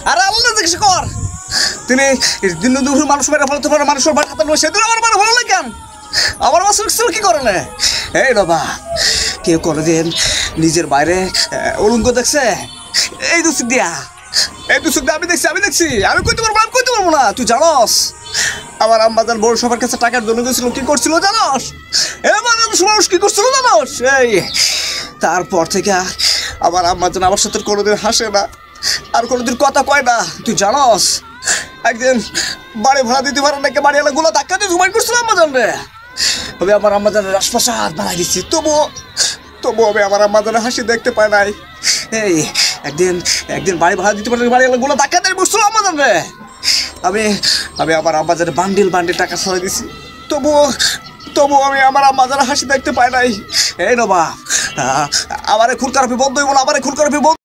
আরে আল্লাহ জিজ্ঞেস কর তিনি দিন দুপুর মানুষ মেরে ফেলতে পারে মানুষের বাড়ি হাতে সেদিন আমার মানে ভালো লাগে কেন আমার মাসুল কি করে না এই বাবা কেউ কোনোদিন নিজের বাইরে অলঙ্ক দেখছে এই দুসুক দিয়া আমি দেখছি আমি কইতে পারবো না তুই জানস আমার আম্মাজান বড় সবার কাছে টাকার জন্য গেছিল কি করছিল জানস মানুষ কি করছিল জানস এই তারপর থেকে আমার আম্মাজান আমার সাথে কোনোদিন হাসে না আর কোনোদিন কথা কয় না তুই জানস একদিন বাড়ি ভাড়া দিতে পারে নাকি বাড়িওয়ালা গুলো ধাক্কা দিয়ে ঘুমাই করছিল আম্মাজান রে আমি আমার আম্মাজানের রাজপ্রাসাদ বানাই দিচ্ছি তবু আমি আমার আম্মাজানের হাসি দেখতে পাই নাই এই একদিন বাড়ি ভাড়া দিতে পারে বাড়িওয়ালা গুলো ধাক্কা দিয়ে বসছিল আম্মাজান রে আমি আমার আম্মাজানের বান্ডিল টাকা ছড়াই দিছি তবু আমি আমার আম্মাজানের হাসি দেখতে পাই নাই এই নবা আমারে খুন করাপি বন্ধ হইব না আমারে খুন করাপি বন্ধ